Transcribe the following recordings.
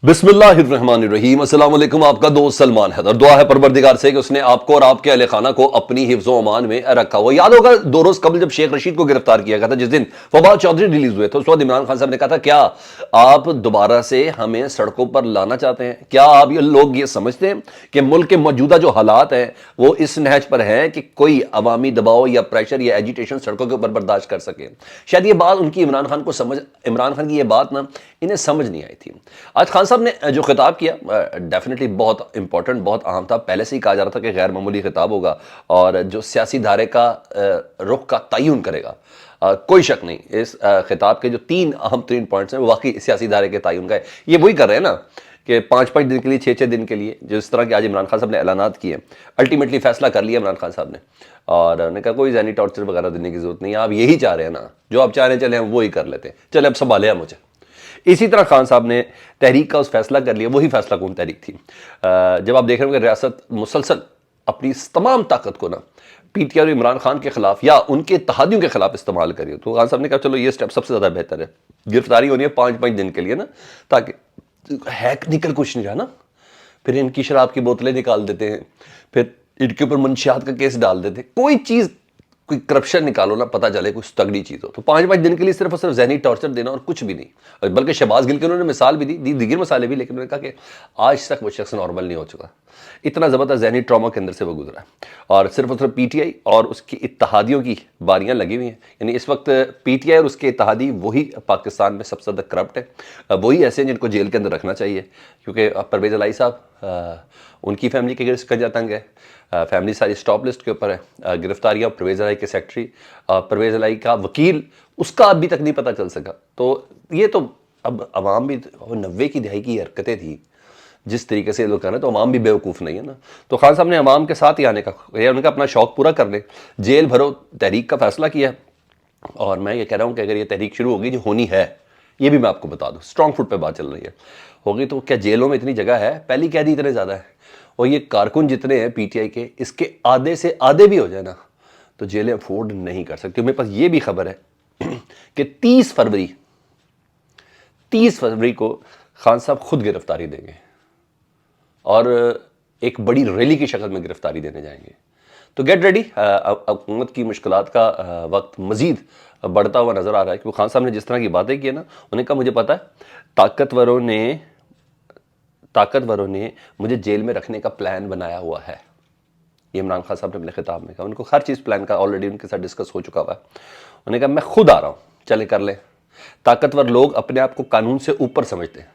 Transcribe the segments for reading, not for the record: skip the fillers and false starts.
بسم اللہ الرحمن الرحیم۔ السلام علیکم، آپ کا دوست سلمان حیدر۔ دعا ہے پروردگار سے کہ اس نے آپ کو اور آپ کے اہل خانہ کو اپنی حفظ و امان میں رکھا ہوا۔ یاد ہوگا 2 روز قبل جب شیخ رشید کو گرفتار کیا گیا تھا، جس دن فواد چودھری ریلیز ہوئے تھے، اس وقت عمران خان صاحب نے کہا تھا کیا آپ دوبارہ سے ہمیں سڑکوں پر لانا چاہتے ہیں؟ کیا آپ یہ لوگ یہ سمجھتے ہیں کہ ملک کے موجودہ جو حالات ہیں وہ اس نہج پر ہیں کہ کوئی عوامی دباؤ یا پریشر یا ایجیٹیشن سڑکوں کے اوپر برداشت کر سکے؟ شاید یہ بات ان کی عمران خان کی یہ بات نا انہیں سمجھ نہیں آئی تھی۔ آج خان صاحب نے جو خطاب کیا ڈیفینیٹلی بہت امپورٹنٹ، بہت اہم تھا۔ پہلے سے ہی کہا جا رہا تھا کہ غیر معمولی خطاب ہوگا اور جو سیاسی دھارے کا رخ کا تعین کرے گا۔ کوئی شک نہیں اس خطاب کے جو 3 اہم ترین پوائنٹس ہیں وہ واقعی سیاسی دھارے کے تعین کا ہے۔ یہ وہی کر رہے ہیں نا کہ 5 دن کے لیے، 6 دن کے لیے، جس طرح کہ آج عمران خان صاحب نے اعلانات کیے، الٹیمیٹلی فیصلہ کر لیا عمران خان صاحب نے، اور انہوں نے کہا کوئی ذہنی ٹارچر وغیرہ دینے کی ضرورت نہیں ہے، آپ یہی چاہ رہے ہیں نا، جو آپ چاہ رہے ہیں چلے ہم وہی کر لیتے ہیں، چلے اب سنبھالے مجھے۔ اسی طرح خان صاحب نے تحریک کا اس فیصلہ کر لیا، وہی فیصلہ کون تحریک تھی؟ جب آپ دیکھ رہے ہوں کہ ریاست مسلسل اپنی تمام طاقت کو نا پی ٹی آئی اور عمران خان کے خلاف یا ان کے اتحادیوں کے خلاف استعمال کری ہو، تو خان صاحب نے کہا چلو یہ سٹیپ سب سے زیادہ بہتر ہے، گرفتاری ہونی ہے 5 دن کے لیے نا، تاکہ ہیک نکل کچھ نہیں رہا نا، پھر ان کی شراب کی بوتلیں نکال دیتے ہیں، پھر ان کے اوپر منشیات کا کیس ڈال دیتے ہیں، کوئی چیز، کوئی کرپشن نکالو نا، پتہ چلے کوئی تگڑی چیز ہو۔ تو 5 دن کے لیے صرف اور صرف ذہنی ٹارچر دینا اور کچھ بھی نہیں، بلکہ شہباز گل کے انہوں نے مثال بھی دی، دیگر مثالیں بھی، لیکن انہوں نے کہا کہ آج تک وہ شخص نارمل نہیں ہو چکا، اتنا زبردست ذہنی ٹراما کے اندر سے وہ گزرا ہے، اور صرف پی ٹی آئی اور اس کی اتحادیوں کی باریاں لگی ہوئی ہیں۔ یعنی اس وقت پی ٹی آئی اور اس کے اتحادی وہی پاکستان میں سب سے زیادہ کرپٹ ہے، وہی ایسے ہیں جن کو جیل کے اندر رکھنا چاہیے، کیونکہ پرویز الہی صاحب ان کی فیملی کے کنجا تنگ ہے، فیملی ساری سٹاپ لسٹ کے اوپر ہے، گرفتاریاں پرویز الہی کے سیکٹری، پرویز الہی کا وکیل، اس کا ابھی تک نہیں پتہ چل سکا۔ تو یہ تو اب عوام بھی 90 کی دہائی کی حرکتیں تھیں، جس طریقے سے لوگ کر رہے ہیں، تو عوام بھی بیوقوف نہیں ہے نا۔ تو خان صاحب نے عوام کے ساتھ ہی آنے کا، ان کا اپنا شوق پورا کر لیں، جیل بھرو تحریک کا فیصلہ کیا ہے، اور میں یہ کہہ رہا ہوں کہ اگر یہ تحریک شروع ہوگی جو ہونی ہے، یہ بھی میں آپ کو بتا دوں، اسٹرانگ فٹ پہ بات چل رہی ہے، ہوگی تو کیا جیلوں میں اتنی جگہ ہے؟ پہلی قیدی اتنے زیادہ ہیں، اور یہ کارکن جتنے ہیں پی ٹی آئی کے، اس کے آدھے سے آدھے بھی ہو جائے نا تو جیلیں افورڈ نہیں کر سکتی۔ میرے پاس یہ بھی خبر ہے کہ 30 فروری کو خان صاحب خود گرفتاری دیں گے اور ایک بڑی ریلی کی شکل میں گرفتاری دینے جائیں گے۔ تو گیٹ ریڈی، حکومت کی مشکلات کا وقت مزید بڑھتا ہوا نظر آ رہا ہے، کیونکہ خان صاحب نے جس طرح کی باتیں کی ہیں نا، انہیں کہا مجھے پتا ہے طاقتوروں نے مجھے جیل میں رکھنے کا پلان بنایا ہوا ہے۔ یہ عمران خان صاحب نے اپنے خطاب میں کہا، ان کو ہر چیز پلان کا آلریڈی ان کے ساتھ ڈسکس ہو چکا ہوا ہے۔ انہوں نے کہا میں خود آ رہا ہوں، چلے کر لیں۔ طاقتور لوگ اپنے آپ کو قانون سے اوپر سمجھتے ہیں،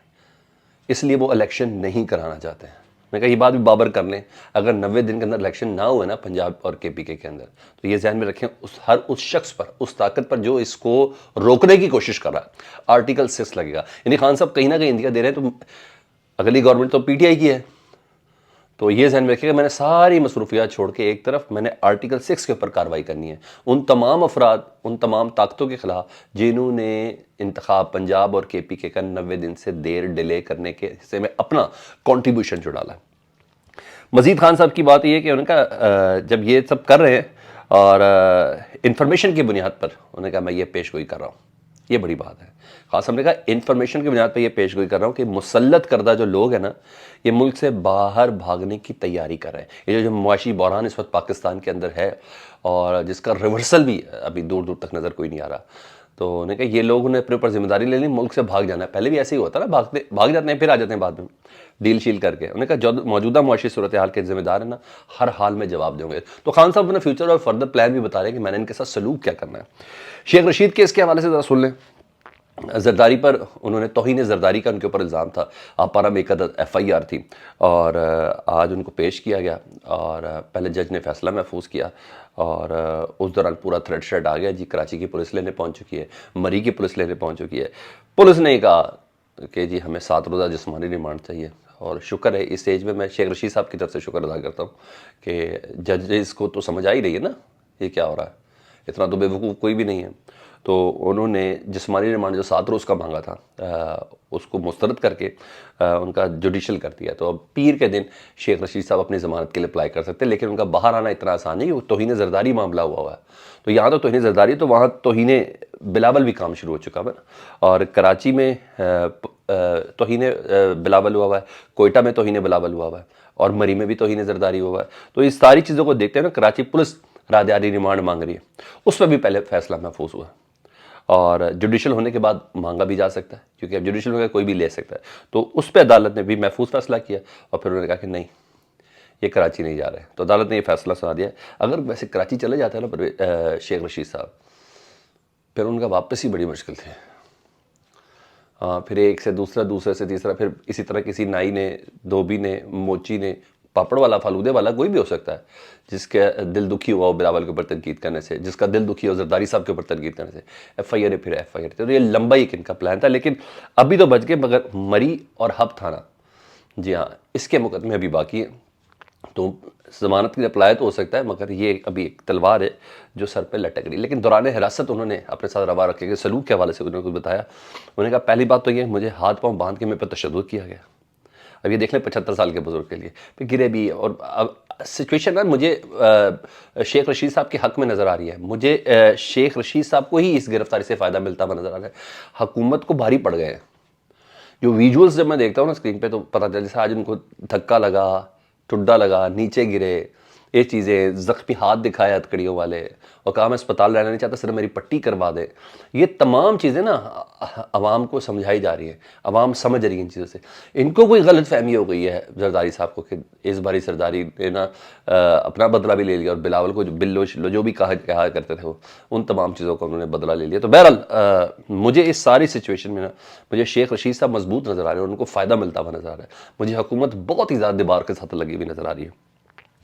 اس لیے وہ الیکشن نہیں کرانا چاہتے ہیں۔ میں نے کہا یہ بات بھی بابر کر لیں، اگر 90 دن کے اندر الیکشن نہ ہوئے نا پنجاب اور کے پی کے اندر، تو یہ ذہن میں رکھیں ہر اس شخص پر، اس طاقت پر جو اس کو روکنے کی کوشش کر رہا ہے، آرٹیکل 6 لگے گا۔ یعنی خان صاحب کہیں نہ کہیں اندیا دے رہے ہیں تو اگلی گورنمنٹ تو پی ٹی آئی کی ہے، تو یہ ذہن میں رکھیے کہ میں نے ساری مصروفیات چھوڑ کے ایک طرف میں نے آرٹیکل 6 کے اوپر کارروائی کرنی ہے، ان تمام افراد، ان تمام طاقتوں کے خلاف جنہوں نے انتخاب پنجاب اور کے پی کے کا 90 دن سے دیر ڈیلے کرنے کے حصے میں اپنا کنٹریبیوشن جو ڈالا ہے۔ مزید خان صاحب کی بات یہ ہے کہ انہوں نے کہا جب یہ سب کر رہے ہیں اور انفارمیشن کی بنیاد پر، انہوں نے کہا میں یہ پیش گوئی کر رہا ہوں، یہ بڑی بات ہے۔ خان صاحب نے کہا انفارمیشن کی بنیاد پر یہ پیش گوئی کر رہا ہوں کہ مسلط کردہ جو لوگ ہیں نا، یہ ملک سے باہر بھاگنے کی تیاری کر رہے ہیں۔ یہ جو معاشی بحران اس وقت پاکستان کے اندر ہے اور جس کا ریورسل بھی ابھی دور دور تک نظر کوئی نہیں آ رہا، تو انہوں نے کہا یہ لوگوں نے اپنے اوپر ذمہ داری لے لی، ملک سے بھاگ جانا ہے۔ پہلے بھی ایسے ہی ہوتا نا، بھاگ جاتے ہیں پھر آ جاتے ہیں بعد میں ڈیل شیل کر کے۔ انہوں نے کہا جو موجودہ معاشی صورتحال کے ذمہ دار ہیں نا، ہر حال میں جواب دیں گے۔ تو خان صاحب اپنا فیوچر اور فردر پلان بھی بتا رہے ہیں کہ میں نے ان کے ساتھ سلوک کیا کرنا ہے۔ شیخ رشید کیس کے حوالے سے ذرا سن لیں۔ زرداری پر انہوں نے توہین زرداری کا ان کے اوپر الزام تھا، آپارہ میں ایک عدد ایف آئی آر تھی، اور آج ان کو پیش کیا گیا، اور پہلے جج نے فیصلہ محفوظ کیا، اور اس دوران پورا تھریڈ شیڈ آ گیا جی، کراچی کی پولیس لینے پہنچ چکی ہے، مری کی پولیس لینے پہنچ چکی ہے۔ پولیس نے کہا کہ جی ہمیں 7 روزہ جسمانی ریمانڈ چاہیے، اور شکر ہے اس اسٹیج میں شیخ رشید صاحب کی طرف سے شکر ادا کرتا ہوں کہ ججز کو تو سمجھ آ ہی رہی ہے نا یہ کیا ہو رہا ہے، اتنا تو بے وقوف کوئی بھی نہیں ہے۔ تو انہوں نے جسمانی ریمانڈ جو 7 روز کا مانگا تھا اس کو مسترد کر کے ان کا جوڈیشل کر دیا۔ تو اب پیر کے دن شیخ رشید صاحب اپنی ضمانت کے لیے اپلائی کر سکتے ہیں، لیکن ان کا باہر آنا اتنا آسان نہیں، وہ توہین زرداری معاملہ ہوا ہے۔ تو یہاں تو توہین زرداری، تو وہاں توہین بلاول بھی کام شروع ہو چکا ہے، اور کراچی میں توہین بلاول ہوا ہے، کوئٹہ میں توہین بلاول ہوا ہے، اور مری میں بھی توہین زرداری ہوا ہے. تو اس ساری چیزوں کو دیکھتے ہیں نا، کراچی پولیس رادیاری ریمانڈ مانگ رہی ہے. اس پہ بھی پہلے فیصلہ محفوظ ہوا، اور جوڈیشل ہونے کے بعد مانگا بھی جا سکتا ہے، کیونکہ اب جوڈیشل ہوگا کوئی بھی لے سکتا ہے. تو اس پہ عدالت نے بھی محفوظ فیصلہ کیا، اور پھر انہوں نے کہا کہ نہیں، یہ کراچی نہیں جا رہے. تو عدالت نے یہ فیصلہ سنا دیا. اگر ویسے کراچی چلے جاتے ہیں نا شیخ رشید صاحب، پھر ان کا واپس ہی بڑی مشکل تھی. ہاں، پھر ایک سے دوسرا، دوسرے سے تیسرا، پھر اسی طرح کسی نائی نے، دھوبی نے، موچی نے، پاپڑ والا، فالودے والا، کوئی بھی ہو سکتا ہے جس کے دل دکھی ہوا ہو بلاول کے اوپر تنقید کرنے سے، جس کا دل دکھی ہو زرداری صاحب کے اوپر تنقید کرنے سے. ایف آئی آر پھر ایف آئی آر. تو یہ لمبا ایک ان کا پلان تھا، لیکن ابھی تو بچ گئے. مگر مری اور ہب تھانہ، جی ہاں، اس کے مقدمے ابھی باقی ہیں. تو ضمانت کی اپلائی تو ہو سکتا ہے، مگر یہ ابھی ایک تلوار ہے جو سر پہ لٹک رہی. لیکن دوران حراست انہوں نے اپنے ساتھ روا رکھے گئے سلوک کے حوالے سے انہوں نے کچھ بتایا. انہوں نے کہا پہلی بات تو یہ مجھے ہاتھ پاؤں باندھ کے میرے پہ تشدد کیا گیا. اب یہ دیکھ لیں 75 سال کے بزرگ کے لیے پھر گرے بھی. اور اب سچویشن نا مجھے شیخ رشید صاحب کے حق میں نظر آ رہی ہے. مجھے شیخ رشید صاحب کو ہی اس گرفتاری سے فائدہ ملتا ہوا نظر آ رہا ہے. حکومت کو بھاری پڑ گئے ہیں. جو ویجولز جب میں دیکھتا ہوں نا اسکرین پہ، تو پتہ چلتا جیسے آج ان کو دھکا لگا، ٹڈا لگا، نیچے گرے، یہ چیزیں، زخمی ہاتھ دکھائے ہتھکڑیوں والے، اور کہا میں اسپتال رہنا نہیں چاہتا، صرف میری پٹی کروا دے. یہ تمام چیزیں نا عوام کو سمجھائی جا رہی ہیں، عوام سمجھ رہی ہے ان چیزوں سے. ان کو کوئی غلط فہمی ہو گئی ہے زرداری صاحب کو کہ اس باری زرداری نے نا اپنا بدلہ بھی لے لیا، اور بلاول کو جو بھی کہا کرتے تھے وہ، ان تمام چیزوں کو انہوں نے بدلہ لے لیا. تو بہرحال مجھے اس ساری سچویشن میں نا مجھے شیخ رشید صاحب مضبوط نظر آ رہے ہیں، اور ان کو فائدہ ملتا ہوا نظر آ رہا ہے. مجھے حکومت بہت ہی زیادہ دیوار کے ساتھ لگی ہوئی نظر آ رہی ہے.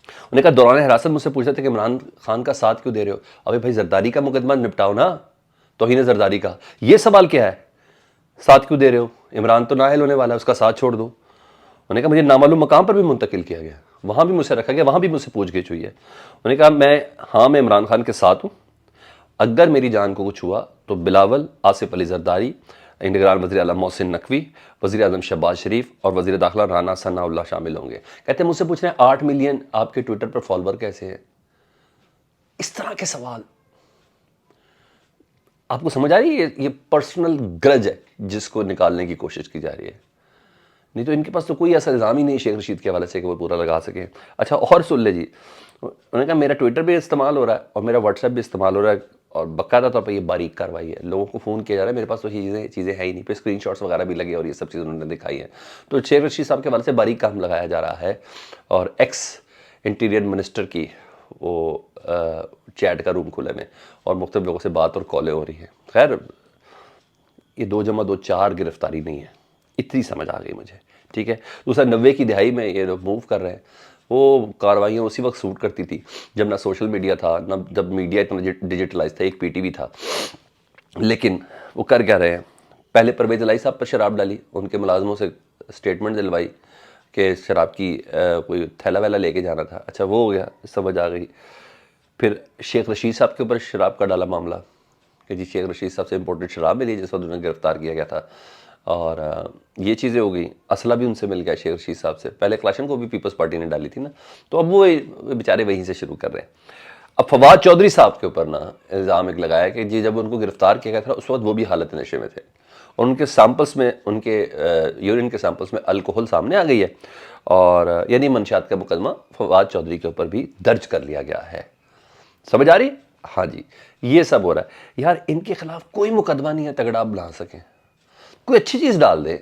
انہوں نے کہا دوران حراست مجھ سے پوچھ رہے تھے کہ عمران خان کا ساتھ کیوں دے رہے ہو. ابھی بھائی زرداری کا مقدمہ نپٹاؤ نا، توہین زرداری کا. یہ سوال کیا ہے، ساتھ کیوں دے رہے ہو؟ عمران تو نااہل ہونے والا ہے، اس کا ساتھ چھوڑ دو. انہوں نے کہا مجھے نامعلوم مقام پر بھی منتقل کیا گیا، وہاں بھی مجھ سے رکھا گیا، وہاں بھی مجھ سے پوچھ گچھ ہوئی ہے. انہوں نے کہا میں عمران خان کے ساتھ ہوں. اگر میری جان کو کچھ ہوا تو بلاول، آصف علی زرداری، نگران وزیر اعلیٰ محسن نقوی، وزیر اعظم شہباز شریف اور وزیر داخلہ رانا ثناء اللہ شامل ہوں گے. کہتے ہیں مجھ سے پوچھ رہے ہیں 8 ملین آپ کے ٹویٹر پر فالوور کیسے ہیں. اس طرح کے سوال آپ کو سمجھ آ رہی ہے؟ یہ پرسنل گرج ہے جس کو نکالنے کی کوشش کی جا رہی ہے. نہیں تو ان کے پاس تو کوئی ایسا الزام ہی نہیں شیخ رشید کے حوالے سے کہ وہ پورا لگا سکیں. اچھا اور سن لے جی، انہوں نے کہا میرا ٹویٹر بھی استعمال ہو رہا ہے اور میرا واٹس ایپ بھی استعمال ہو رہا ہے، اور باقاعدہ طور پر یہ باریک کاروائی ہے. لوگوں کو فون کیا جا رہا ہے، میرے پاس تو چیزیں ہیں ہی نہیں. پھر اسکرین شاٹس وغیرہ بھی لگے اور یہ سب چیزیں انہوں نے دکھائی ہیں. تو شیخ رشید صاحب کے حوالے سے باریک کام لگایا جا رہا ہے، اور ایکس انٹیریئر منسٹر کی وہ چیٹ کا روم کھلے میں، اور مختلف لوگوں سے بات اور کالیں ہو رہی ہیں. خیر یہ 2 + 2 4 گرفتاری نہیں ہے، اتنی سمجھ آ گئی مجھے. ٹھیک ہے. دوسرا 90 کی دہائی میں یہ لوگ موو کر رہے ہیں. وہ کاروائیاں اسی وقت سوٹ کرتی تھی جب نہ سوشل میڈیا تھا، نہ جب میڈیا اتنا ڈیجیٹلائز تھا. ایک پی ٹی وی تھا. لیکن وہ کر کیا رہے ہیں، پہلے پرویز الہی صاحب پر شراب ڈالی، ان کے ملازموں سے اسٹیٹمنٹ دلوائی کہ شراب کی کوئی تھیلا ویلا لے کے جانا تھا. اچھا وہ ہو گیا، سمجھ آ گئی. پھر شیخ رشید صاحب کے اوپر شراب کا ڈالا معاملہ کہ جی شیخ رشید صاحب سے امپورٹڈ شراب ملی جس وقت انہیں گرفتار کیا گیا تھا، اور یہ چیزیں ہو گئی. اسلحہ بھی ان سے مل گیا شیخ رشید صاحب سے. پہلے کلاشن کو بھی پیپلز پارٹی نے ڈالی تھی نا، تو اب وہ بیچارے وہیں سے شروع کر رہے ہیں. اب فواد چودھری صاحب کے اوپر نا الزام ایک لگایا کہ جی جب ان کو گرفتار کیا گیا تھا اس وقت وہ بھی حالت نشے میں تھے، اور ان کے سیمپلس میں، ان کے یورین کے سیمپلس میں الکوہل سامنے آ گئی ہے، اور یعنی منشیات کا مقدمہ فواد چودھری کے اوپر بھی درج کر لیا گیا ہے. سمجھ آ رہی؟ ہاں جی، یہ سب ہو رہا ہے. یار ان کے خلاف کوئی مقدمہ نہیں ہے تگڑا آپ بنا سکیں. کوئی اچھی چیز ڈال دے،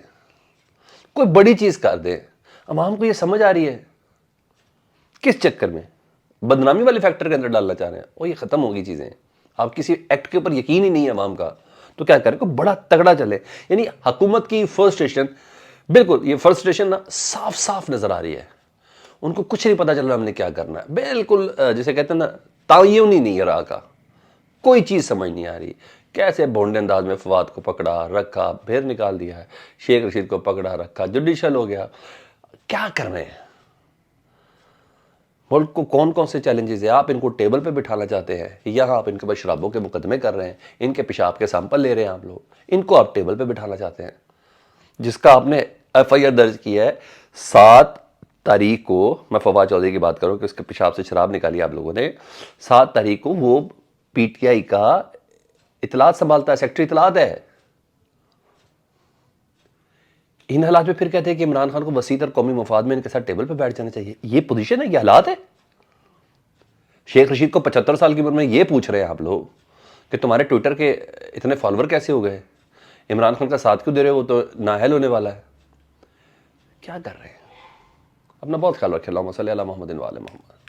کوئی بڑی چیز کر دے. عوام کو یہ سمجھ آ رہی ہے کس چکر میں بدنامی والے فیکٹر کے اندر ڈالنا چاہ رہے ہیں. وہ یہ ختم ہوگی چیزیں. آپ کسی ایکٹ کے اوپر یقین ہی نہیں ہے عوام کا تو کیا کریں، کوئی بڑا تگڑا چلے. یعنی حکومت کی فرسٹریشن، بالکل یہ فرسٹریشن نا صاف صاف نظر آ رہی ہے. ان کو کچھ نہیں پتا چل رہا ہم نے کیا کرنا ہے. بالکل جسے کہتے ہیں نا تعین ہی نہیں ہے راہ کا، کوئی چیز سمجھ نہیں آ رہی. کیسے بھونڈے انداز میں فواد کو پکڑا رکھا، پھر نکال دیا ہے. شیخ رشید کو پکڑا رکھا، جوڈیشل ہو گیا. کیا کر رہے ہیں؟ ملک کو کون کون سے چیلنجز ہیں؟ آپ ان کو ٹیبل پہ بٹھانا چاہتے ہیں، یہاں آپ ان کے پاس شرابوں کے مقدمے کر رہے ہیں، ان کے پیشاب کے سیمپل لے رہے ہیں آپ لوگ، ان کو آپ ٹیبل پہ بٹھانا چاہتے ہیں. جس کا آپ نے ایف آئی آر درج کیا ہے 7 تاریخ کو. میں فواد چودھری کی بات کروں کہ اس کے پیشاب سے شراب نکالی آپ لوگوں نے. 7 تاریخ کو وہ پی ٹی آئی کا اطلاعات سنبھالتا ہے، سیکٹری اطلاعات ہے. ان حالات میں پھر کہتے ہیں کہ عمران خان کو وسیع تر قومی مفاد میں ان کے ساتھ ٹیبل پہ بیٹھ جانا چاہیے. یہ پوزیشن ہے, یہ حالات ہے. شیخ رشید کو 75 سال کی عمر میں یہ پوچھ رہے ہیں آپ لوگ کہ تمہارے ٹویٹر کے اتنے فالوور کیسے ہو گئے, عمران خان کا ساتھ کیوں دے رہے ہو, وہ تو نااہل ہونے والا ہے. کیا کر رہے ہیں؟ اپنا بہت خیال رکھیں. اللہم صلی علی محمد و آل محمد.